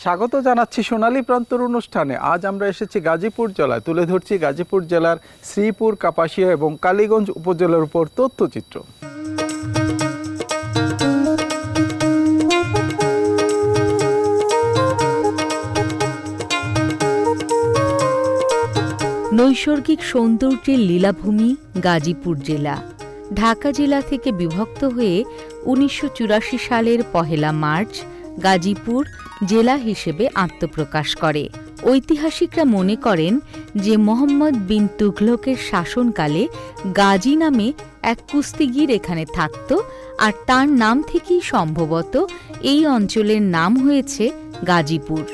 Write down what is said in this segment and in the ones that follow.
স্বাগত জানাচ্ছি সোনালী প্রান্তর অনুষ্ঠানে। আজ আমরা এসেছি গাজীপুর জেলায়, তুলে ধরছি গাজীপুর জেলার শ্রীপুর, কাপাসিয়া এবং কালীগঞ্জ উপজেলার উপর তথ্যচিত্র। নৈসর্গিক সৌন্দর্যের লীলাভূমি গাজীপুর জেলা ঢাকা জেলা থেকে বিভক্ত হয়ে ১৯৮৪ সালের ১ মার্চ গাজীপুর জেলা হিসেবে আত্মপ্রকাশ করে। ঐতিহাসিকরা মনে করেন যে মোহাম্মদ বিন তুঘলকের শাসনকালে গাজী নামে এক কুস্তিগির এখানে থাকত, আর তার নাম থেকেই সম্ভবত এই অঞ্চলের নাম হয়েছে গাজীপুর।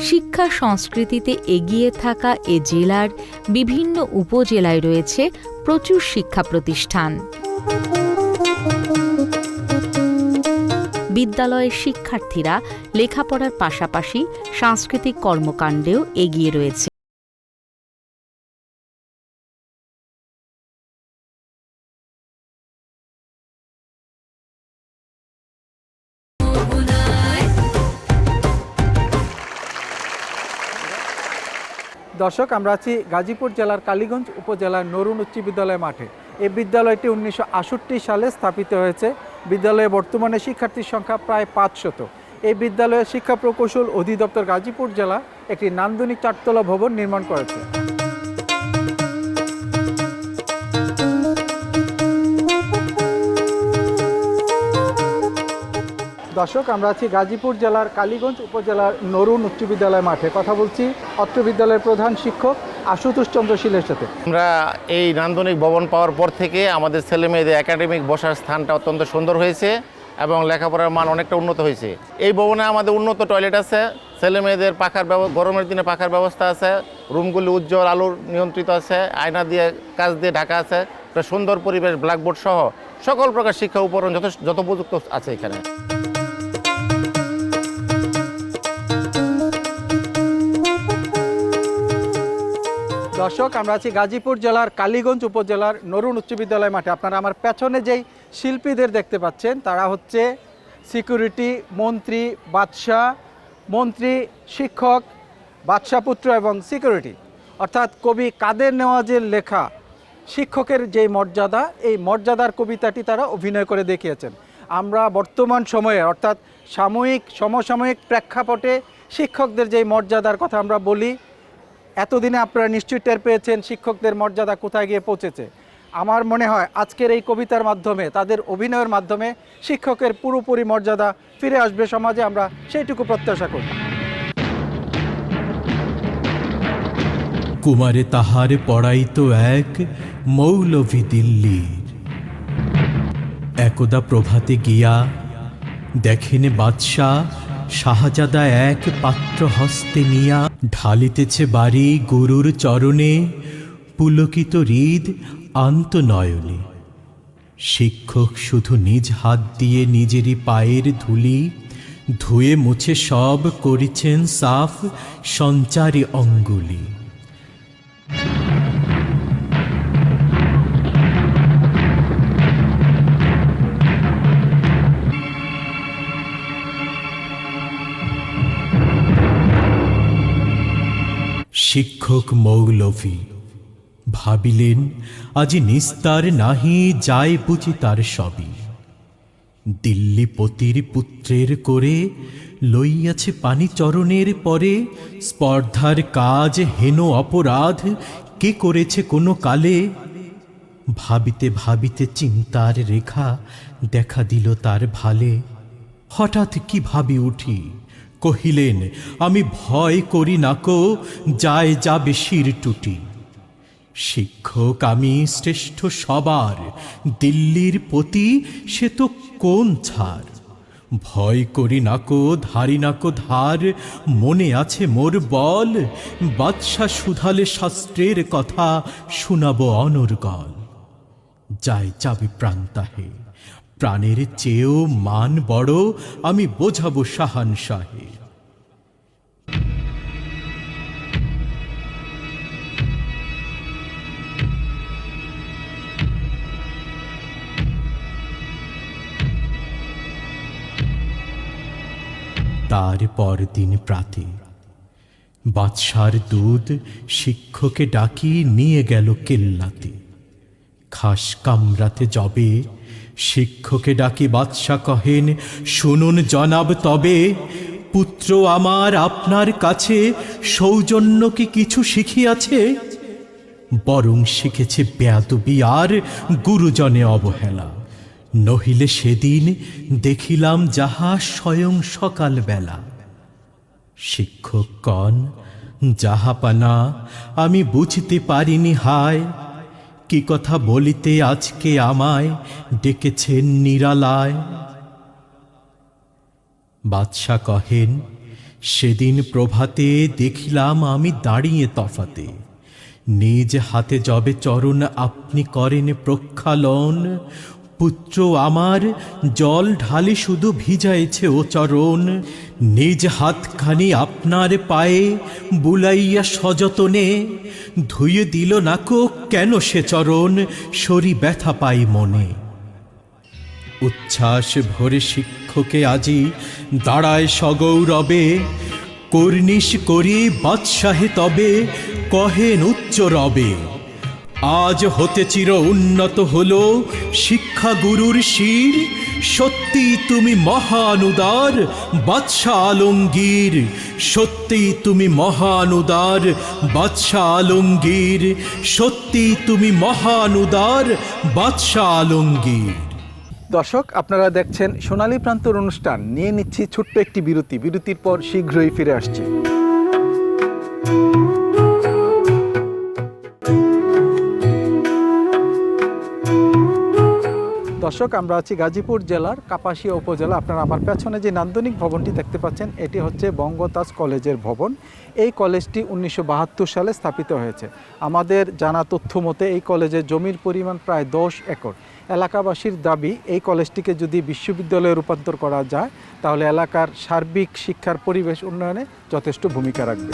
শিক্ষা সংস্কৃতিতে এগিয়ে থাকা এ জেলার বিভিন্ন উপজেলায় রয়েছে প্রচুর শিক্ষা প্রতিষ্ঠান। বিদ্যালয়ের শিক্ষার্থীরা লেখাপড়ার পাশাপাশি সাংস্কৃতিক কর্মকাণ্ডেও এগিয়ে রয়েছে। দর্শক, আমরা আছি গাজীপুর জেলার কালীগঞ্জ উপজেলার নরুন উচ্চ বিদ্যালয় মাঠে। এই বিদ্যালয়টি ১৯৬৮ সালে স্থাপিত হয়েছে। বিদ্যালয়ে বর্তমানে শিক্ষার্থীর সংখ্যা প্রায় ৫০০। এই বিদ্যালয়ের শিক্ষা প্রকৌশল অধিদপ্তর গাজীপুর জেলা একটি নান্দনিক চারতলা ভবন নির্মাণ করেছে। দর্শক, আমরা আছি গাজীপুর জেলার কালীগঞ্জ উপজেলার নরুন উচ্চ বিদ্যালয় মাঠে। কথা বলছি অত্র বিদ্যালয়ের প্রধান শিক্ষক আশুতোষ চন্দ্র শীলের সাথে। আমরা এই নান্দনিক ভবন পাওয়ার পর থেকে আমাদের ছেলে মেয়েদের একাডেমিক বসার স্থানটা অত্যন্ত সুন্দর হয়েছে এবং লেখাপড়ার মান অনেকটা উন্নত হয়েছে। এই ভবনে আমাদের উন্নত টয়লেট আছে, ছেলে মেয়েদের পাখার গরমের দিনে পাখার ব্যবস্থা আছে, রুমগুলি উজ্জ্বল আলোর নিয়ন্ত্রিত আছে, আয়না দিয়ে কাচ দিয়ে ঢাকা আছে, একটা সুন্দর পরিবেশ, ব্ল্যাকবোর্ড সহ সকল প্রকার শিক্ষা উপকরণ যথোপযুক্ত আছে এখানে। দর্শক, আমরা আছি গাজীপুর জেলার কালীগঞ্জ উপজেলার নরুন উচ্চ বিদ্যালয় মাঠে। আপনারা আমার পেছনে যেই শিল্পীদের দেখতে পাচ্ছেন তারা হচ্ছে সিকিউরিটি, মন্ত্রী, বাদশাহ, মন্ত্রী, শিক্ষক, বাদশাপুত্র এবং সিকিউরিটি। অর্থাৎ কবি কাদের নেওয়াজের লেখা শিক্ষকের যেই মর্যাদা, এই মর্যাদার কবিতাটি তারা অভিনয় করে দেখিয়েছেন। আমরা বর্তমান সময়ে অর্থাৎ সমসাময়িক প্রেক্ষাপটে শিক্ষকদের যেই মর্যাদার কথা আমরা বলি, এতদিনে আপনারা নিশ্চয়ই টের পেয়েছেন শিক্ষকদের মর্যাদা কোথায় গিয়ে পৌঁছেছে। আমার মনে হয় আজকের এই কবিতার মাধ্যমে, তাদের অভিনয়ের মাধ্যমে শিক্ষকের পুরোপুরি মর্যাদা ফিরে আসবে সমাজে, আমরা সেইটুকু প্রত্যাশা করি। কুমারে তাহারে পড়াইত এক মৌলভী দিল্লির, একদা প্রভাতে গিয়া দেখেনে বাদশাহ শাহজাদা এক পাত্র হস্তে নিয়া, ঢালিতেছে বাড়ি গুরুর চরণে পুলকিত হৃদ আন্তনয়নে। শিক্ষক শুধু নিজ হাত দিয়ে নিজেরই পায়ের ধুলি ধুয়ে মুছে সব করিছেন সাফ সঞ্চারী অঙ্গুলি। শিক্ষক মৌলভী ভাবিলেন আজি নিস্তার নাহি, যায় বুঝি তার সবই। দিল্লিপতির পুত্রের করে লইয়াছে পানি চরণের পরে, স্পর্ধার কাজ হেন অপরাধ কে করেছে কোনো কালে। ভাবিতে ভাবিতে চিন্তার রেখা দেখা দিল তার ভালে। হঠাৎ কি ভাবি উঠি, কহিলেন আমি ভয় করি নাকো, যায় যাবে শির টুটি। শিক্ষক আমি শ্রেষ্ঠ সবার, দিল্লির পতি সে তো কোন ছাড়। ভয় করি নাকো, ধারি নাকো ধার, মনে আছে মোর বল। বাদশাহ শুধালে শাস্ত্রের কথা, শোনাবো অনর্গল। যায় যাবে প্রাণ তাহে, প্রাণের চেয়েও মান বড়, আমি বোঝাবো শাহানশাহে। তার পরদিন প্রাতে বাদশার দুধ শিক্ষকে ডাকি নিয়ে গেল কেল্লাতে। খাস কামরাতে যবে শিক্ষকে ডাকি বাদশা কহেন, শুনুন জনাব তবে, পুত্র আমার আপনার কাছে সৌজন্য কি কিছু শিখিয়াছে? বরং শিখেছে বেয়াদবি আর গুরুজনে অবহেলা। নহিলে সেদিন দেখিলাম যাহা স্বয়ং সকালবেলা। শিক্ষক কন, যাহাপানা আমি বুঝতে পারিনি হায়, কি কথা বলিতে আজকে আমায় ডেকেছেন নিরালায়। বাদশা কহেন, সেদিন প্রভাতে দেখিলাম আমি দাঁড়িয়ে তফাতে, নিজ হাতে যবে চরণ আপনি করেন প্রক্ষালন, পুত্র আমার জল ঢালি শুধু ভিজাইছে ও চরণ, নিজ হাতখানি আপনার পায়ে বুলাইয়া সযতনে, ধুয়ে দিল নাকো কেন সে চরণ, শরী ব্যথা পাই মনে। উচ্ছ্বাস ভরে শিক্ষকে আজি দাঁড়ায় সগৌরবে, কর্নিশ করি বাদশাহে তবে কহেন উচ্চ রবে, আজ হতে চির উন্নত হলো শিক্ষা গুরুর শির, সত্যি তুমি মহান উদার বাদশা আলমগীর, সত্যি তুমি মহান উদার বাদশা আলমগীর, সত্যি তুমি মহান উদার বাদশা আলমগীর। দর্শক, আপনারা দেখছেন সোনালী প্রান্তর অনুষ্ঠান। নিয়ে নিচ্ছি ছোট্ট একটি বিরতি। বিরতির পর শীঘ্রই ফিরে আসছি। দর্শক, আমরা আছি গাজীপুর জেলার কাপাসিয়া উপজেলা। আপনারা আমার পেছনে যে নান্দনিক ভবনটি দেখতে পাচ্ছেন, এটি হচ্ছে বঙ্গতাজ কলেজের ভবন। এই কলেজটি 1972 সালে স্থাপিত হয়েছে। আমাদের জানা তথ্য মতে এই কলেজের জমির পরিমাণ প্রায় 10 একর। এলাকাবাসীর দাবি, এই কলেজটিকে যদি বিশ্ববিদ্যালয়ে রূপান্তর করা যায় তাহলে এলাকার সার্বিক শিক্ষার পরিবেশ উন্নয়নে যথেষ্ট ভূমিকা রাখবে।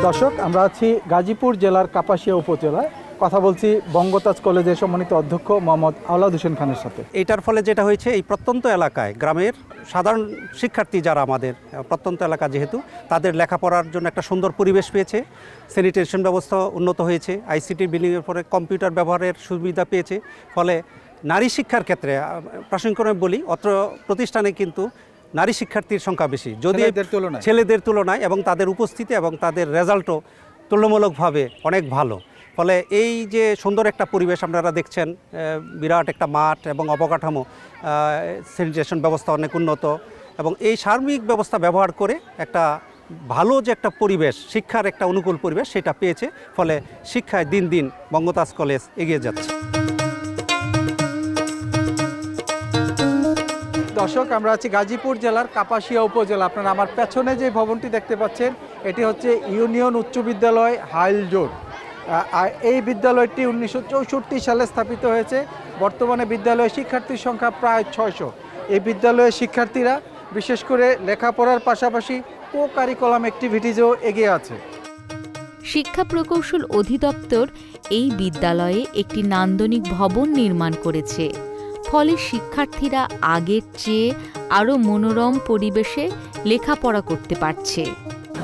দর্শক, আমরা আছি গাজীপুর জেলার কাপাসিয়া উপজেলায়। কথা বলছি বঙ্গতাজ কলেজের সম্মানিত অধ্যক্ষ মোহাম্মদ আওলাদ হোসেন খানের সাথে। এটার ফলে যেটা হয়েছে, এই প্রত্যন্ত এলাকায় গ্রামের সাধারণ শিক্ষার্থী যারা আমাদের প্রত্যন্ত এলাকা, যেহেতু তাদের লেখাপড়ার জন্য একটা সুন্দর পরিবেশ পেয়েছে, স্যানিটেশন ব্যবস্থা উন্নত হয়েছে, আইসিটি বিল্ডিংয়ের পরে কম্পিউটার ব্যবহারের সুবিধা পেয়েছে। ফলে নারী শিক্ষার ক্ষেত্রে প্রাসঙ্গিকভাবে বলি, অত্র প্রতিষ্ঠানে কিন্তু নারী শিক্ষার্থীর সংখ্যা বেশি, যদি ছেলেদের তুলনায়, এবং তাদের উপস্থিতি এবং তাদের রেজাল্টও তুলনামূলকভাবে অনেক ভালো। ফলে এই যে সুন্দর একটা পরিবেশ আপনারা দেখছেন, বিরাট একটা মাঠ এবং অবকাঠামো, স্যানিটেশন ব্যবস্থা অনেক উন্নত, এবং এই সার্বিক ব্যবস্থা ব্যবহার করে একটা ভালো যে একটা পরিবেশ, শিক্ষার একটা অনুকূল পরিবেশ সেটা পেয়েছে। ফলে শিক্ষায় দিন দিন বঙ্গতাজ কলেজ এগিয়ে যাচ্ছে। দর্শক, আমরা আছি গাজীপুর জেলার কাপাসিয়া উপজেলা। আপনারা আমার পেছনে যে ভবনটি দেখতে পাচ্ছেন, এটি হচ্ছে ইউনিয়ন উচ্চ বিদ্যালয় হাইলজোড়। এই বিদ্যালয়টি 1964 সালে স্থাপিত হয়েছে। বর্তমানে বিদ্যালয়ের শিক্ষার্থীর সংখ্যা প্রায় 600। এই বিদ্যালয়ের শিক্ষার্থীরা বিশেষ করে লেখাপড়ার পাশাপাশি কো কারিকুলাম অ্যাক্টিভিটিজও এগিয়ে আছে। শিক্ষা প্রকৌশল অধিদপ্তর এই বিদ্যালয়ে একটি নান্দনিক ভবন নির্মাণ করেছে। ফলে শিক্ষার্থীরা আগের চেয়ে আরও মনোরম পরিবেশে লেখাপড়া করতে পারছে।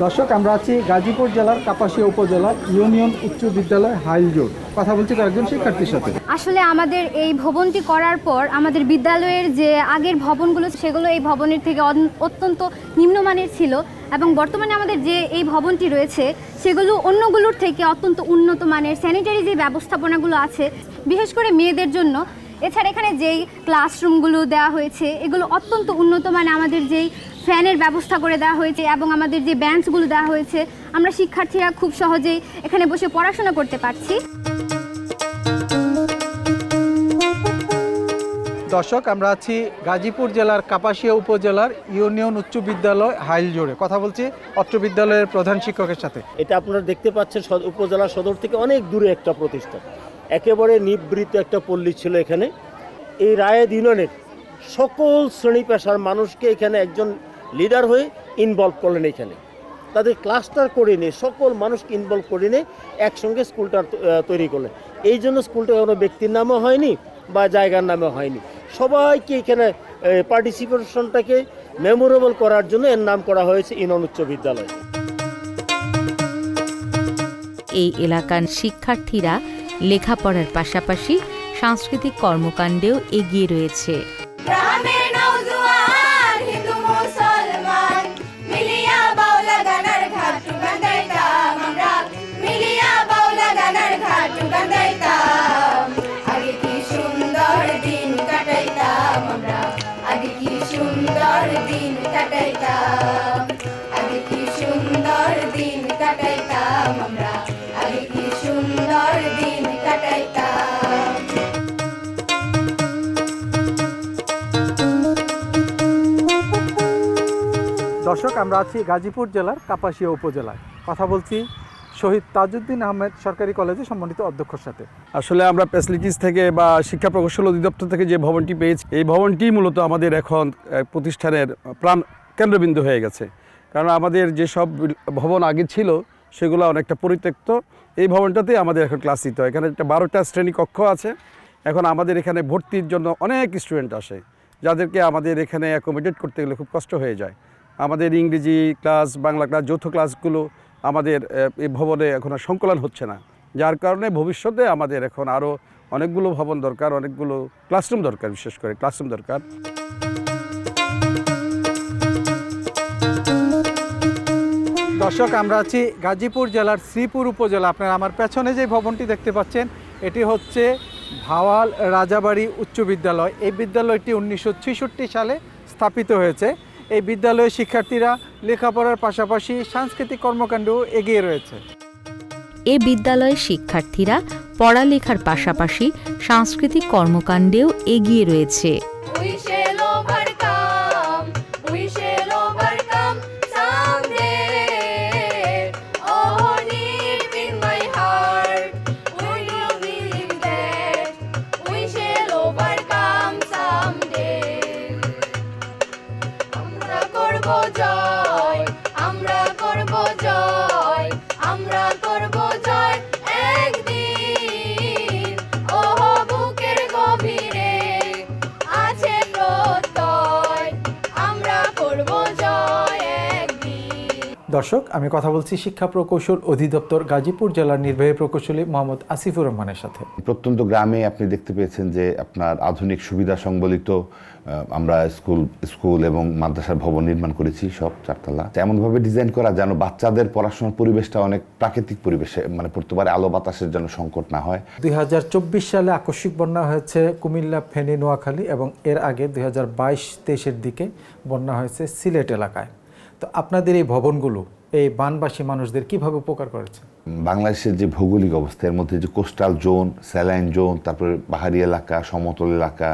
দর্শক, আমরা আছি গাজীপুর জেলার কাপাসিয়া উপজেলা ইউনিয়ন উচ্চ বিদ্যালয় হাইলজোড়। কথা বলছি কয়েকজন শিক্ষার্থীর সাথে। আসলে আমাদের এই ভবনটি করার পর আমাদের বিদ্যালয়ের যে আগের ভবনগুলো সেগুলো এই ভবনের থেকে অত্যন্ত নিম্নমানের ছিল, এবং বর্তমানে আমাদের যে এই ভবনটি রয়েছে সেগুলো অন্যগুলোর থেকে অত্যন্ত উন্নত মানের। স্যানিটারি যে ব্যবস্থাপনাগুলো আছে বিশেষ করে মেয়েদের জন্য, এছাড়া এখানে যেই ক্লাসরুমগুলো দেওয়া হয়েছে এগুলো অত্যন্ত উন্নত মানে। আমাদের যেই ফ্যানের ব্যবস্থা করে দেওয়া হয়েছে এবং আমাদের যে বেঞ্চগুলো দেওয়া হয়েছে, আমরা শিক্ষার্থীরা খুব সহজেই এখানে বসে পড়াশোনা করতে পারছি। দর্শক, আমরা আছি গাজীপুর জেলার কাপাসিয়া উপজেলার ইউনিয়ন উচ্চ বিদ্যালয় হাইলজোড়ে। কথা বলছি অত্র বিদ্যালয়ের প্রধান শিক্ষকের সাথে। এটা আপনারা দেখতে পাচ্ছেন উপজেলা সদর থেকে অনেক দূরে একটা প্রতিষ্ঠান, একেবারে নিবৃত একটা পল্লী ছিল এখানে। এই রায়েদ ইউনিয়নের সকল শ্রেণী পেশার মানুষকে এখানে একজন লিডার হয়ে ইনভলভ করলেন এখানে। তাদের ক্লাস্টার করে নিয়ে সকল মানুষকে ইনভলভ করে নিয়ে একসঙ্গে স্কুলটা তৈরি করলেন। এই জন্য স্কুলটা কোনো ব্যক্তির নামে হয়নি বা জায়গার নামে হয়নি, সবাইকে এখানে পার্টিসিপেশনটাকে মেমোরেবল করার জন্য এর নাম করা হয়েছে ইউনিয়ন উচ্চ বিদ্যালয়। এই এলাকার শিক্ষার্থীরা লেখাপড়ার পাশাপাশি সাংস্কৃতিক কর্মকাণ্ডেও এগিয়ে রয়েছে। গ্রামের নওজোয়ান হিন্দু মুসলমান মিলিয়া বাউলা গানার ঘাট গান্দাইতাম আমরা, মিলিয়া বাউলা গানার ঘাট গান্দাইতাম। আগে কি সুন্দর দিন কাটাইতাম আমরা, আগে কি সুন্দর দিন কাটাইতাম, আগে কি সুন্দর দিন কাটাইতাম আমরা, আগে কি সুন্দর দিন কাটাইতাম। দর্শক, আমরা আছি গাজীপুর জেলার কাপাসিয়া উপজেলায়। কথা বলছি শহীদ তাজউদ্দিন আহমেদ সরকারি কলেজে সম্মানিত অধ্যক্ষর সাথে। আসলে আমরা ফ্যাসিলিটিস থেকে বা শিক্ষা প্রকৌশল অধিদপ্তর থেকে যে ভবনটি পেয়েছি, এই ভবনটি মূলত আমাদের এখন প্রতিষ্ঠানের প্রাণ কেন্দ্রবিন্দু হয়ে গেছে। কারণ আমাদের যেসব ভবন আগে ছিল সেগুলো অনেকটা পরিত্যক্ত। এই ভবনটাতে আমাদের এখন ক্লাস নিতে হয়। এখানে একটা 12টা শ্রেণী কক্ষ আছে। এখন আমাদের এখানে ভর্তির জন্য অনেক স্টুডেন্ট আসে, যাদেরকে আমাদের এখানে অ্যাকোমোডেট করতে গেলে খুব কষ্ট হয়ে যায়। আমাদের ইংরেজি ক্লাস, বাংলা ক্লাস, যৌথ ক্লাসগুলো আমাদের এই ভবনে এখন আর সংকলন হচ্ছে না, যার কারণে ভবিষ্যতে আমাদের এখন আরও অনেকগুলো ভবন দরকার, অনেকগুলো ক্লাসরুম দরকার, বিশেষ করে ক্লাসরুম দরকার। দর্শক, আমরা আছি গাজীপুর জেলার শ্রীপুর উপজেলা। আপনারা আমার পেছনে যে ভবনটি দেখতে পাচ্ছেন, এটি হচ্ছে ভাওয়াল রাজাবাড়ি উচ্চ বিদ্যালয়। এই বিদ্যালয়টি 1966 সালে স্থাপিত হয়েছে। এই বিদ্যালয়ের শিক্ষার্থীরা লেখাপড়ার পাশাপাশি সাংস্কৃতিক কর্মকাণ্ডেও এগিয়ে রয়েছে। এ বিদ্যালয়ের শিক্ষার্থীরা পড়ালেখার পাশাপাশি সাংস্কৃতিক কর্মকাণ্ডেও এগিয়ে রয়েছে। We shall overcome, we shall overcome someday. Oh, deep in my heart, we do believe that we shall overcome someday. আমরা করব জয়, আমরা করব জয়, আমরা করব জয় একদিন। ওহ, বুকের গভীরে আছে প্রত্যয়, আমরা করব জয় একদিন। দর্শক, আমি কথা বলছি শিক্ষা প্রকৌশল অধিদপ্তর গাজীপুর জেলার নির্বাহী প্রকৌশলী মোহাম্মদ আসিফুর রহমানের সাথে। প্রত্যন্ত গ্রামে আপনি দেখতে পেয়েছেন যে আপনার আধুনিক সুবিধা সংবলিত আমরা স্কুল এবং মাদ্রাসার ভবন নির্মাণ করেছি, সব 4 তলা। এমনভাবে ডিজাইন করা যেন বাচ্চাদের পড়াশোনার পরিবেশটা অনেক প্রাকৃতিক পরিবেশে, মানে পড়তে পারে, আলো বাতাসের যেন সংকট না হয়। 2024 সালে আকস্মিক বন্যা হয়েছে কুমিল্লা, ফেনী, নোয়াখালী এবং এর আগে 2022-23-এর দিকে বন্যা হয়েছে সিলেট এলাকায়। তো আপনাদের এই ভবনগুলো এই বানবাসী মানুষদের কিভাবে উপকার করেছে? বাংলাদেশের যে ভৌগোলিক অবস্থা, এর মধ্যে যে কোস্টাল জোন, স্যালাইন জোন, তারপরে পাহাড়ি এলাকা, সমতল এলাকা,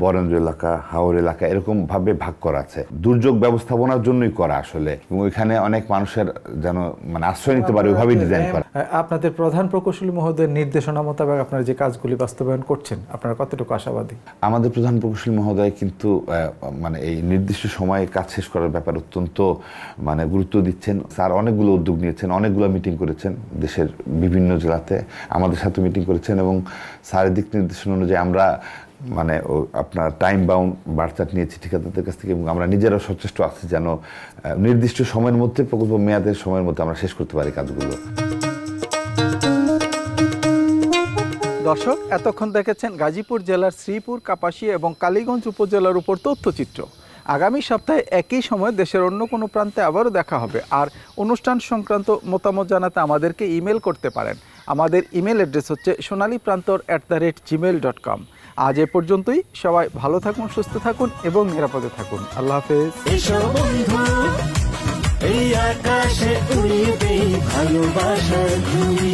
বরেন্দ্র এলাকা, হাওর এলাকা, এরকমভাবে ভাগ করা আছে। দুর্যোগ ব্যবস্থাপনার জন্যই করা আসলে, এবং ওইখানে অনেক মানুষের যেন মানে আশ্রয় নিতে পারে, ওইভাবেই ডিজাইন করা। আপনাদের প্রধান প্রকৌশলী মহোদয়ের নির্দেশনা মোতাবেক আপনারা যে কাজগুলি বাস্তবায়ন করছেন, আপনারা কতটুকু আশাবাদী? আমাদের প্রধান প্রকৌশলী মহোদয় কিন্তু মানে এই নির্দিষ্ট সময়ে কাজ শেষ করার ব্যাপার অত্যন্ত মানে গুরুত্ব দিচ্ছেন। স্যার অনেকগুলো উদ্যোগ নিয়েছেন, অনেকগুলো মিটিং করেছেন দেশের বিভিন্ন জেলাতে, আমাদের সাথে মিটিং করেছেন, এবং স্যারের দিক নির্দেশনা অনুযায়ী আমরা মানে আপনার টাইম বাউন্ড বার্চার্ট নিয়েছি ঠিকাদারদের কাছ থেকে, এবং আমরা নিজেরাও সচেষ্ট আছি যেন নির্দিষ্ট সময়ের মধ্যে, প্রকল্প মেয়াদের সময়ের মধ্যে আমরা শেষ করতে পারি কাজগুলো। দর্শক, এতক্ষণ দেখেছেন গাজীপুর জেলার শ্রীপুর, কাপাসিয়া এবং কালীগঞ্জ উপজেলার উপর তথ্যচিত্র। আগামী সপ্তাহে একই সময় দেশের অন্য কোনো প্রান্তে আবারও দেখা হবে। আর অনুষ্ঠান সংক্রান্ত মতামত জানাতে আমাদেরকে ইমেল করতে পারেন। আমাদের ইমেল অ্যাড্রেস হচ্ছে sonaliprantор@gmail.com। আজ এ পর্যন্তই। সবাই ভালো থাকুন, সুস্থ থাকুন এবং নিরাপদে থাকুন। আল্লাহ হাফেজ। এসো বন্ধু, এই আকাশে উড়িয়ে দেই ভালোবাসার ঝুড়ি।